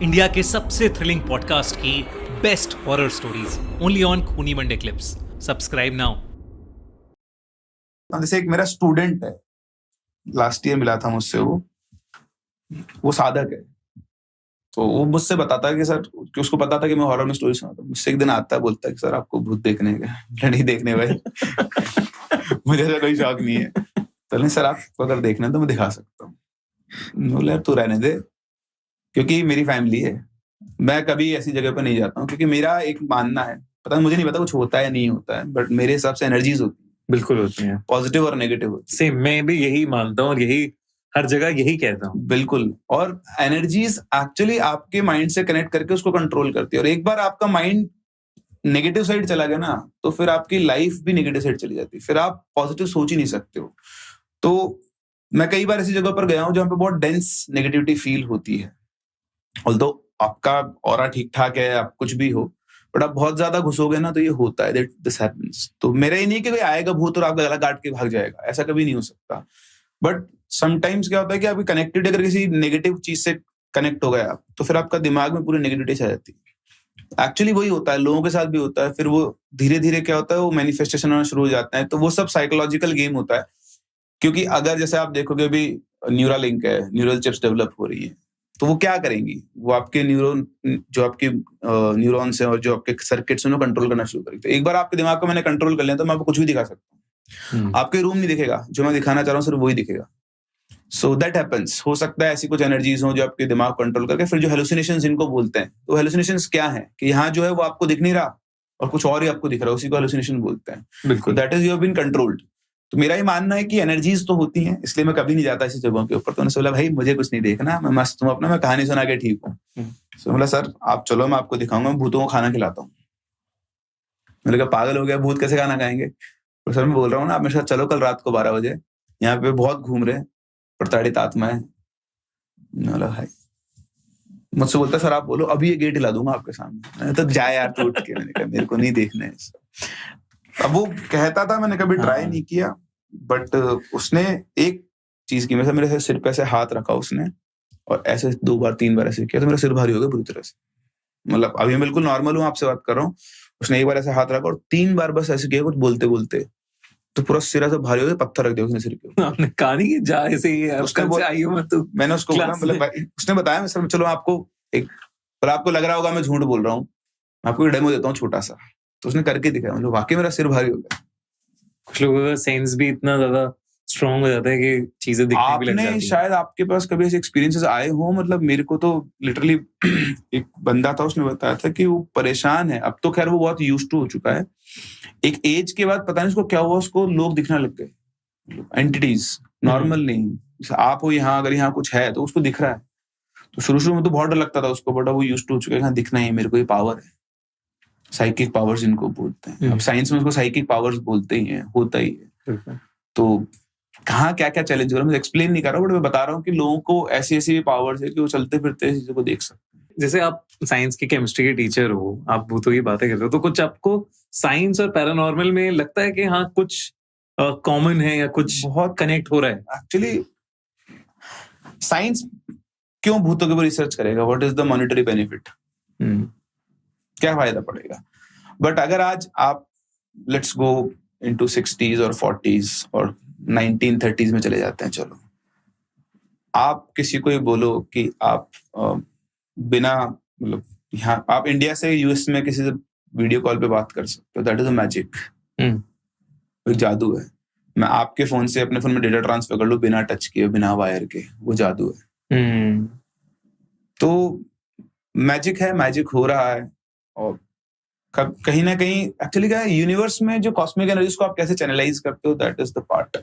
India के सबसे thrilling podcast की best horror stories only on खूनी मंडे क्लिप्स। Subscribe now. जैसे एक मेरा स्टूडेंट है, लास्ट ईयर मिला था मुझसे, वो साधक है। तो वो मुझसे बताता है कि सर, कि उसको पता था कि मैं हॉरर में स्टोरी सुनाता हूँ। मुझसे एक दिन आता है, बोलता है कि सर आपको भूत देखने का। नहीं देखने भाई। मुझे ऐसा कोई शौक नहीं है। तो नहीं सर, आपको अगर देखना है तो मैं दिखा सकता हूँ। बोले तू रहने दे, क्योंकि मेरी फैमिली है, मैं कभी ऐसी जगह पर नहीं जाता हूँ। क्योंकि मेरा एक मानना है, पता मुझे नहीं पता कुछ होता है नहीं होता है, बट मेरे हिसाब से एनर्जीज होती है, बिल्कुल होती हैं, पॉजिटिव और नेगेटिव होती है। सेम मैं भी यही मानता हूँ और यही हर जगह यही कहता हूँ। बिल्कुल। और एनर्जीज एक्चुअली आपके माइंड से कनेक्ट करके उसको कंट्रोल करती है। और एक बार आपका माइंड नेगेटिव साइड चला गया ना, तो फिर आपकी लाइफ भी नेगेटिव साइड चली जाती है। फिर आप पॉजिटिव सोच ही नहीं सकते हो। तो मैं कई बार ऐसी जगह पर गया हूँ जहाँ पे बहुत डेंस नेगेटिविटी फील होती है। ऑल्दो आपका ऑरा ठीक ठाक है, आप कुछ भी हो, बट आप बहुत ज्यादा घुसोगे ना तो ये होता है, दिस हैपेंस। तो मेरा ही नहीं कि कोई आएगा भूत और आपका गला काट के भाग जाएगा, ऐसा कभी नहीं हो सकता। बट समटाइम्स क्या होता है कि आपकी कनेक्टिविटी अगर किसी नेगेटिव चीज से कनेक्ट हो गया आप, तो फिर आपका दिमाग में पूरी नेगेटिविटी छा जाती है। एक्चुअली वही होता है, लोगों के साथ भी होता है। फिर वो धीरे धीरे क्या होता है, वो मैनिफेस्टेशन होना शुरू हो जाता है। तो वो सब साइकोलॉजिकल गेम होता है। क्योंकि अगर जैसे आप देखोगे अभी न्यूरल लिंक है, न्यूरल चिप्स डेवलप हो रही है, तो वो क्या करेंगी, वो आपके न्यूरॉन, जो आपके न्यूरॉन्स हैं और जो आपके सर्किट्स हैं, उनको कंट्रोल करना शुरू करेंगे। तो एक बार आपके दिमाग को मैंने कंट्रोल कर लिया तो मैं आपको कुछ भी दिखा सकता हूँ। आपके रूम नहीं दिखेगा, जो मैं दिखाना चाह रहा हूँ सिर्फ वही दिखेगा। So that happens. हो सकता है ऐसी कुछ एनर्जीज हो जो आपके दिमाग कंट्रोल करके, फिर जो हेलुसिनेशंस इनको बोलते हैं, तो हेलुसिनेशंस क्या है कि यहाँ जो है वो आपको दिख नहीं रहा और कुछ और ही आपको दिख रहा है, उसी को हेलुसिनेशन बोलते हैं। बिल्कुल, that is you have been controlled. तो मेरा ही मानना है कि एनर्जीज तो होती हैं, इसलिए मैं कभी नहीं जाता ऐसी जगहों के ऊपर। तो उन्होंने बोला भाई मुझे कुछ नहीं देखना, मैं मस्त हूँ अपना, मैं कहानी सुना के ठीक हूँ। तो बोला सर आप चलो, मैं आपको दिखाऊंगा, भूतों को खाना खिलाता हूँ। मैंने कहा पागल हो गया, भूत कैसे खाना खाएंगे? तो सर मैं बोल रहा हूँ ना, आप मेरे साथ चलो कल रात को 12 बजे, यहाँ पे बहुत घूम रहे प्रताड़ित आत्माएं। बोला भाई, मुझसे बोलता सर आप बोलो, अभी ये गेट हिला दूंगा आपके सामने। मैंने तो जाए यार टूट के। मैंने कहा मेरे को नहीं देखना है। अब वो कहता था, मैंने कभी ट्राई नहीं किया, बट उसने एक चीज की, मेरे सिर पे ऐसे हाथ रखा उसने, और ऐसे 2 बार 3 बार ऐसे किया तो मेरा सिर भारी हो गया बुरी तरह से। मतलब अभी मैं बिल्कुल नॉर्मल हूँ, आपसे बात कर रहा हूँ। उसने एक बार ऐसे हाथ रखा और 3 बार बस ऐसे किया कुछ बोलते बोलते, तो पूरा सिर ऐसा भारी हो गया, पत्थर रख दिया उसने सिर के। आपने कहा नहीं कि जा ऐसे ही आई हो मत। मैंने उसको बोला, उसने बताया सर चलो आपको एक, पर आपको लग रहा होगा मैं झूठ बोल रहा हूँ, मैं आपको डेमो देता हूँ छोटा सा। तो उसने करके दिखाया, मतलब वाकई मेरा सिर भारी हो गया। कुछ लोगों का सेंस भी इतना ज्यादा स्ट्रांग हो जाता है कि चीजें दिखने भी लग जाती आपने शायद आपके पास कभी ऐसे एक्सपीरियंसेस आए हो। मतलब मेरे को तो लिटरली एक बंदा था, उसने बताया था कि वो परेशान है। अब तो खैर वो बहुत यूज्ड टू हो चुका है। एक एज के बाद पता नहीं उसको क्या हुआ, उसको लोग दिखना लग गए, एंटिटीज, नॉर्मल नहीं। आप हो यहाँ, अगर यहाँ कुछ है तो उसको दिख रहा है। तो शुरू में तो बहुत डर लगता था उसको, बट अब वो यूज्ड टू हो चुका है, दिखना ही मेरे को ये पावर है, साइकिक पावर्स इनको बोलते हैं। अब साइंस में उसको साइकिक पावर्स बोलते ही हैं, होता ही है। तो कहाँ क्या क्या चैलेंज हो रहा है मैं एक्सप्लेन नहीं कर रहा हूँ, बट मैं बता रहा हूँ कि लोगों को ऐसी ऐसी पावर्स है कि वो चलते फिरते चीजों को देख सकते हैं। जैसे आप साइंस के केमिस्ट्री के टीचर हो, आप भूतों की बातें करते हो, तो कुछ आपको साइंस और पैरानॉर्मल में लगता है कि हाँ कुछ कॉमन है या कुछ बहुत कनेक्ट हो रहा है? एक्चुअली साइंस क्यों भूतों के ऊपर रिसर्च करेगा? What is the monetary benefit? क्या फायदा पड़ेगा? बट अगर आज आप लेट्स गो इनटू 60s और 40s और 1930s में चले जाते हैं। चलो आप किसी को ही बोलो कि आप बिना, मतलब यहाँ आप इंडिया से यूएस में किसी से वीडियो कॉल पे बात कर सकते हो। दैट इज अ मैजिक, एक जादू है। मैं आपके फोन से अपने फोन में डेटा ट्रांसफर कर लूं बिना टच किए, बिना वायर के, वो जादू है। तो मैजिक है, मैजिक हो रहा है। और कहीं ना कहीं एक्चुअली क्या है, यूनिवर्स में जो कॉस्मिक एनर्जीज को आप कैसे चैनलाइज करते हो, that is the part.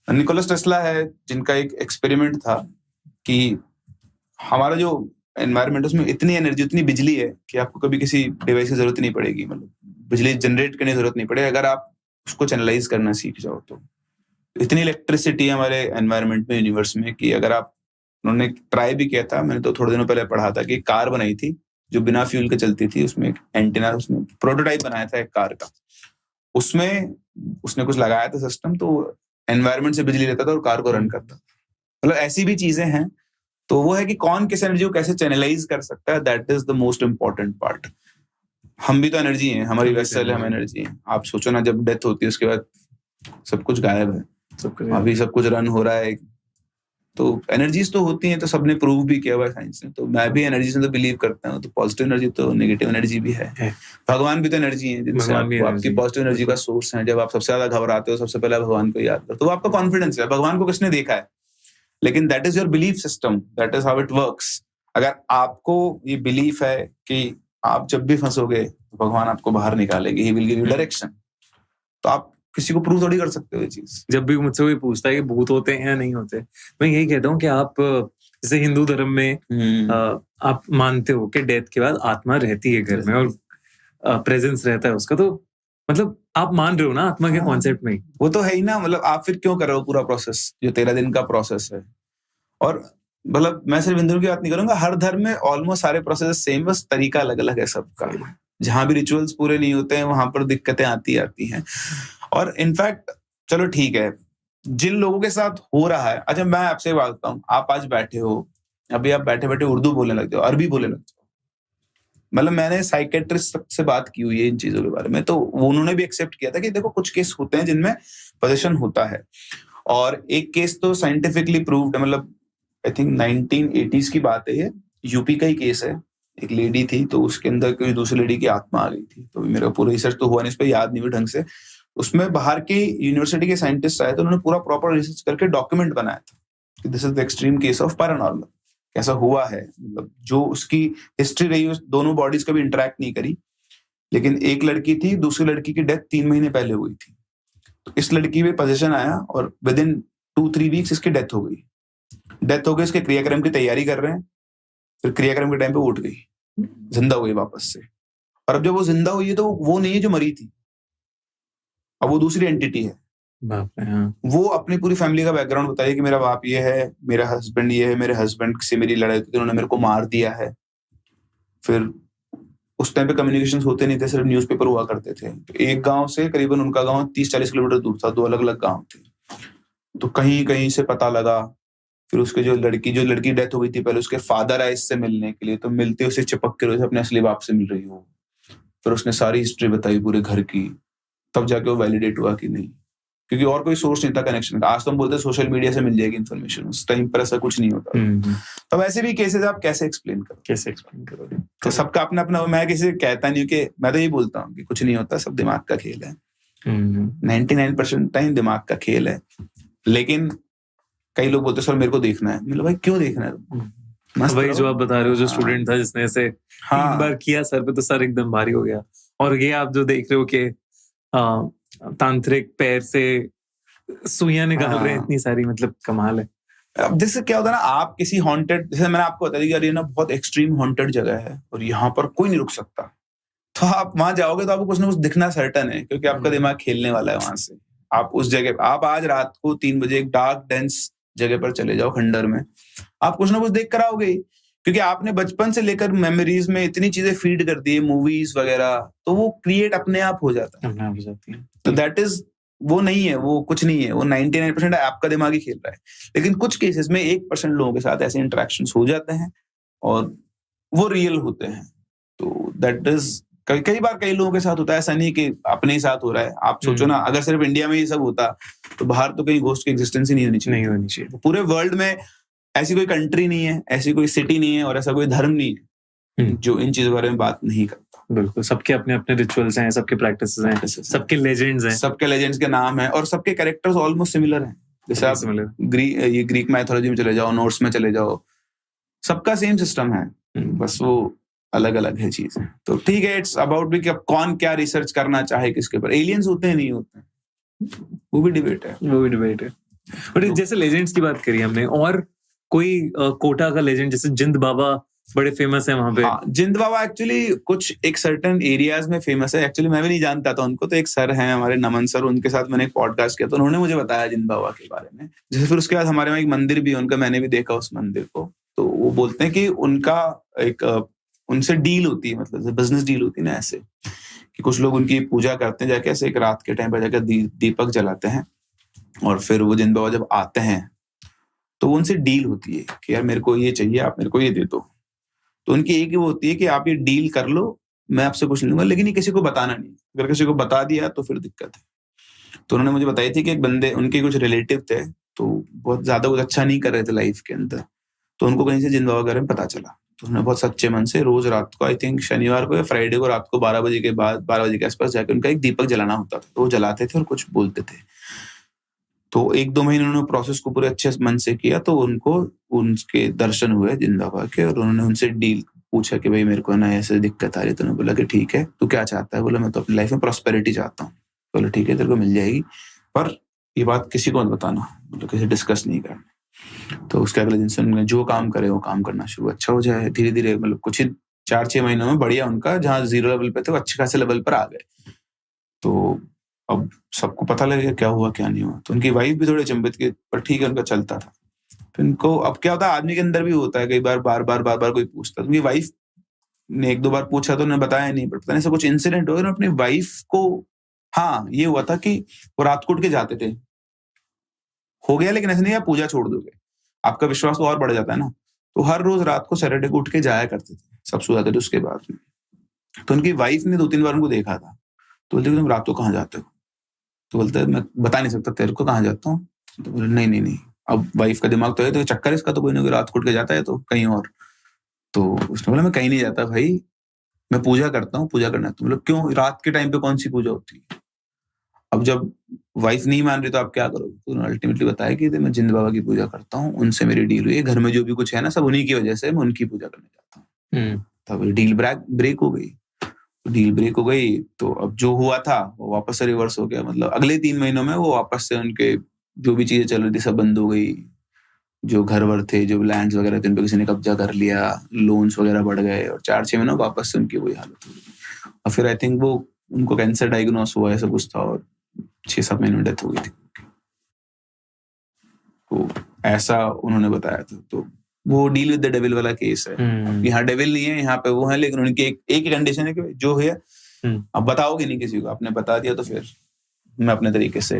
Nicholas Tesla है, जिनका एक एक्सपेरिमेंट था कि हमारा जो एनवायरनमेंट है उसमें इतनी एनर्जी, इतनी बिजली है कि आपको कभी किसी डिवाइस की जरूरत नहीं पड़ेगी, मतलब बिजली जनरेट करने की जरूरत नहीं पड़ेगी अगर आप उसको चैनलाइज करना सीख जाओ। तो इतनी इलेक्ट्रिसिटी है हमारे एनवायरनमेंट में, यूनिवर्स में, कि अगर आप, उन्होंने ट्राई भी किया था, मैंने तो थोड़े दिनों पहले पढ़ा था कि एक कार बनाई थी जो बिना फ्यूल के चलती थी। उसमें एक एंटीना, उसमें प्रोटोटाइप बनाया था एक कार का, उसमें उसने कुछ लगाया था सिस्टम, तो एनवायरनमेंट से बिजली लेता था और कार को रन करता था। मतलब ऐसी भी चीजें हैं तो वो है कि कौन किस एनर्जी को कैसे चैनलाइज कर सकता है, that is the most important part. हम भी तो एनर्जी हैं, हमारी वेसल है, हम एनर्जी हैं। आप सोचो ना, जब डेथ होती है उसके बाद सब कुछ गायब है, अभी सब कुछ रन हो रहा है, तो एनर्जीज तो होती हैं, तो सबने प्रूव भी किया हुआ है साइंस ने। तो मैं भी एनर्जी से तो बिलीव करता हूँ। तो पॉजिटिव एनर्जी तो नेगेटिव एनर्जी भी है। भगवान भी तो एनर्जी है, जिनसे आपकी पॉजिटिव एनर्जी का सोर्स है। जब आप सबसे ज्यादा घबराते हो, सबसे पहले भगवान को याद करो, तो वो आपका कॉन्फिडेंस है। भगवान को किसने देखा है, लेकिन that is your belief system, that is how it works. अगर आपको ये बिलीफ है कि आप जब भी फंसोगे तो भगवान आपको बाहर निकालेंगे, he will give you direction, तो आप किसी को प्रूव थोड़ी कर सकते हो ये चीज। जब भी मुझसे कोई पूछता है कि भूत होते हैं या नहीं होते, मैं यही कहता हूँ कि आप जैसे हिंदू धर्म में आप मानते हो कि डेथ के बाद आत्मा रहती है घर में और प्रेजेंस रहता है उसका, तो मतलब आप मान रहे हो ना आत्मा के कॉन्सेप्ट में। वो तो है ही ना, मतलब आप फिर क्यों कर रहे हो पूरा प्रोसेस, जो 13 दिन का प्रोसेस है। और मतलब मैं सिर्फ हिंदू की बात नहीं करूंगा, हर धर्म में ऑलमोस्ट सारे प्रोसेस सेम, बस तरीका अलग अलग है सबका। जहां भी रिचुअल्स पूरे नहीं होते हैं वहां पर दिक्कतें आती हैं। और इनफैक्ट चलो ठीक है, जिन लोगों के साथ हो रहा है, अच्छा मैं आपसे बात करता हूँ, आप आज बैठे हो, अभी आप बैठे बैठे उर्दू बोलने लगते हो, अरबी बोलने लगते हो। मतलब मैंने साइकेट्रिस्ट से बात की हुई है इन चीजों के बारे में, तो उन्होंने भी एक्सेप्ट किया था कि देखो कुछ केस होते हैं जिनमें पोजेशन होता है। और एक केस तो साइंटिफिकली प्रूव्ड है, मतलब आई थिंक 1980s की बात है, ये यूपी का ही केस है। एक लेडी थी, तो उसके अंदर कोई दूसरी लेडी की आत्मा आ गई थी। तो मेरा पूरा रिसर्च तो हुआ नहीं, इस पर याद नहीं हुआ ढंग से। उसमें बाहर के यूनिवर्सिटी के साइंटिस्ट आए, तो उन्होंने पूरा प्रॉपर रिसर्च करके डॉक्यूमेंट बनाया था कि this is the extreme case of paranormal, कैसा हुआ है। मतलब जो उसकी हिस्ट्री रही, उस दोनों बॉडीज कभी इंटरेक्ट नहीं करी, लेकिन एक लड़की थी, दूसरी लड़की की डेथ 3 महीने पहले हुई थी। तो इस लड़की में पोजीशन आया और विद इन 2-3 वीक्स इसकी डेथ हो गई। इसके क्रियाक्रम की तैयारी कर रहे हैं, फिर क्रियाक्रम के टाइम पे उठ गई, जिंदा हो गई वापस से। और अब जब वो जिंदा हुई है तो वो नहीं है जो मरी थी, अब वो दूसरी एंटिटी है। बाप रे, हाँ। वो अपनी पूरी फैमिली का बैकग्राउंड बताइए कि मेरा बाप ये है, मेरा हस्बैंड ये है, मेरे हस्बैंड से मेरी लड़ाई थी, उन्होंने मेरे को मार दिया है। फिर उस टाइम पे कम्युनिकेशन होते नहीं थे, सिर्फ न्यूज़पेपर हुआ करते थे। तो एक गांव से करीबन उनका गांव 30-40 किलोमीटर दूर था, 2 अलग अलग गांव थे। तो कहीं कहीं से पता लगा। फिर उसके जो लड़की डेथ हो गई थी, पहले उसके फादर आए इससे मिलने के लिए, तो मिलते उसे चिपक के रोज अपने असली बाप से मिल रही हो। फिर उसने सारी हिस्ट्री बताई पूरे घर की, तब जाके वो वैलिडेट हुआ कि नहीं, क्योंकि और कोई सोर्स नहीं था कनेक्शन का। आज तो हम बोलते हैं सोशल मीडिया से मिल जाएगी इन्फॉर्मेशन, उस टाइम पर ऐसा कुछ नहीं होता। तो वैसे भी केसेस आप कैसे एक्सप्लेन करोगे? तो सबका अपना अपना, मैं किसी कहता नहीं कि, मैं तो यही बोलता हूँ कि कुछ नहीं होता, सब दिमाग का खेल है। 99% टाइम दिमाग का खेल है। लेकिन कई लोग बोलते हैं सर मेरे को देखना है। मतलब भाई क्यों देखना है? वही जो आप बता रहे हो, जो स्टूडेंट था जिसने ऐसे 3 बार किया सर पे, तो सर एकदम भारी हो गया। और ये आप जो देख रहे हो कि तांत्रिक पैर से सुइयां निकाल रहे हैं इतनी सारी, मतलब कमाल है। अब जैसे क्या होता है ना, आप किसी हॉन्टेड, जैसे मैंने आपको बता दिया, ये ना बहुत एक्सट्रीम हॉन्टेड जगह है और यहाँ पर कोई नहीं रुक सकता, तो आप वहां जाओगे तो आपको कुछ ना कुछ दिखना सर्टन है, क्योंकि आपका दिमाग खेलने वाला है वहां से। आप उस जगह, आप आज रात को 3 बजे एक डार्क डेंस जगह पर चले जाओ खंडर में, आप कुछ ना कुछ देख कर आओगे, क्योंकि आपने बचपन से लेकर मेमोरीज में इतनी चीजें फीड कर दी है, मूवीज वगैरह, तो वो क्रिएट अपने आप हो जाता है, अपने आप हो जाती है। तो दैट इज, वो नहीं है, वो कुछ नहीं है, वो 99% आपका दिमाग ही खेल रहा है। लेकिन कुछ केसेस में 1% लोगों के साथ ऐसे इंटरेक्शंस हो जाते हैं और वो रियल होते हैं। तो दैट इज, कई बार कई लोगों के साथ होता है, ऐसा नहीं कि अपने ही साथ हो रहा है। आप सोचो ना, अगर सिर्फ इंडिया में ये सब होता तो बाहर तो कहीं घोस्ट की एग्जिस्टेंस ही नहीं होनी चाहिए। पूरे वर्ल्ड में ऐसी कोई कंट्री नहीं है, ऐसी कोई सिटी नहीं है और ऐसा कोई धर्म नहीं है जो इन चीजों के बारे में बात नहीं करता। बिल्कुल, सबके अपने अपने रिचुअल्स हैं, सबके प्रैक्टिसेस हैं, सबके लेजेंड्स हैं, सबके लेजेंड्स के नाम हैं और सबके कैरेक्टर्स ऑलमोस्ट सिमिलर हैं। जैसे आप ग्रीक मैथोलॉजी में चले जाओ, नॉर्स में चले जाओ, सबका सेम सिस्टम है, बस वो अलग अलग है चीजें। तो ठीक है, इट्स अबाउट भी कि अब कौन क्या रिसर्च करना चाहे किसके ऊपर, एलियंस होते हैं नहीं होते हैं, वो भी डिबेट है। बट जैसे लेजेंड्स की बात करी हमने, और कोई कोटा का लेजेंड जैसे जिंद बाबा बड़े फेमस है वहां पे। हाँ, जिंद बाबा एक्चुअली कुछ एक सर्टेन एरियाज में फेमस है। एक्चुअली मैं भी नहीं जानता था उनको, तो एक सर हैं हमारे नमन सर, उनके साथ मैंने एक पॉडकास्ट किया, तो उन्होंने मुझे बताया जिंद बाबा के बारे में। जैसे फिर उसके बाद हमारे वहाँ एक मंदिर भी है उनका, मैंने भी देखा उस मंदिर को। तो वो बोलते हैं कि उनका एक उनसे डील होती है, मतलब बिजनेस डील होती है ना, ऐसे कि कुछ लोग उनकी पूजा करते हैं जाके, ऐसे एक रात के टाइम पर जाकर दीपक जलाते हैं, और फिर वो जिंद बाबा जब आते हैं तो उनसे डील होती है कि यार मेरे को ये चाहिए, आप मेरे को ये दे दो। तो उनकी एक ही वो होती है कि आप ये डील कर लो, मैं आपसे कुछ नहीं लूंगा, लेकिन ये किसी को बताना नहीं। अगर किसी को बता दिया तो फिर दिक्कत है। तो उन्होंने मुझे बताई थी कि एक बंदे, उनके कुछ रिलेटिव थे, तो बहुत ज्यादा कुछ अच्छा नहीं कर रहे थे लाइफ के अंदर, तो उनको कहीं से जिंदा वगैरह में पता चला। तो उन्होंने बहुत सच्चे मन से रोज रात को, आई थिंक शनिवार को या फ्राइडे को रात को 12 बजे के बाद, 12 बजे के आसपास जाके उनका एक दीपक जलाना होता था, तो वो जलाते थे और कुछ बोलते थे। तो 1-2 महीने उन्होंने प्रोसेस को पूरे अच्छे मन से किया, तो उनको उनके दर्शन हुए जिंदा हुआ के, और उन्होंने उनसे डील पूछा कि भाई मेरे को ना ऐसे दिक्कत आ रही है। तो उन्होंने बोला कि ठीक है, तू क्या चाहता है? बोला मैं तो अपनी लाइफ में प्रॉस्पेरिटी चाहता हूँ। बोला ठीक है, तेरे को मिल जाएगी, पर ये बात किसी को मत बताना, मतलब किसी डिस्कस नहीं करना। तो उसके अगले दिन से उन्होंने जो काम करे वो काम करना शुरू, अच्छा हो जाए धीरे धीरे, मतलब कुछ ही 4-6 महीनों में बढ़िया उनका, जहाँ 0 लेवल पे थे वो अच्छे खासे लेवल पर आ गए। तो अब सबको पता लगेगा क्या हुआ क्या नहीं हुआ। तो उनकी वाइफ भी थोड़े चिंतित की, पर ठीक है, उनका चलता था। तो इनको अब क्या होता है, आदमी के अंदर भी होता है कई बार, बार बार कोई पूछता है। उनकी वाइफ ने 1-2 बार पूछा तो उन्होंने बताया नहीं, पर पता नहीं ऐसा कुछ इंसिडेंट हो गया अपनी वाइफ को। हाँ, ये हुआ था कि वो रात को उठ के जाते थे, हो गया, लेकिन ऐसा नहीं आप पूजा छोड़ दोगे, आपका विश्वास तो और बढ़ जाता है ना। तो हर रोज रात को सैटरडे को उठ के जाया करते थे, सब सो जाते थे उसके बाद में। तो उनकी वाइफ ने 2-3 बार उनको देखा था, तो बोलते तुम रात को कहाँ जाते हो? तो बोलते मैं बता नहीं सकता तेरे को कहाँ जाता हूँ। तो बोले नहीं। अब वाइफ का दिमाग तो है, तो चक्कर इसका तो कोई ना कोई रात को उठ के जाता है तो कहीं और। तो उसने बोला मैं कहीं नहीं जाता भाई, मैं पूजा करता हूँ, पूजा करना है। तो मतलब क्यों, रात के टाइम पे कौन सी पूजा होती है? अब जब वाइफ नहीं मान रही तो आप क्या करोगे? तो उन्होंने अल्टीमेटली बताया कि मैं जिंद बाबा की पूजा करता हूँ, उनसे मेरी डील हुई है, घर में जो भी कुछ है ना सब उन्हीं की वजह से, मैं उनकी पूजा करने जाता हूँ। तब डील ब्रेक हो गई। डील ब्रेक हो गई तो अब जो हुआ था वो वापस से रिवर्स हो गया। मतलब अगले 3 महीनों में वो वापस से उनके जो भी चीजें चल रही थी सब बंद हो गई। जो घर वर थे, जो लैंड्स वगैरह थे, उन पे किसी ने कब्जा कर लिया, लोन्स वगैरह बढ़ गए, और 4-6 महीनों वापस से उनकी वही हालत हो गई। और फिर आई थिंक वो उनको कैंसर डायग्नोस हुआ, ऐसा कुछ था, और 6-7 महीने में डेथ हो गई थी। तो ऐसा उन्होंने बताया था। तो वो डील विद द डेविल वाला केस है। यहाँ डेविल नहीं है, यहाँ पे वो है, लेकिन उनकी एक ही कंडीशन है कि जो है अब बताओगे नहीं किसी को, आपने बता दिया तो फिर मैं अपने तरीके से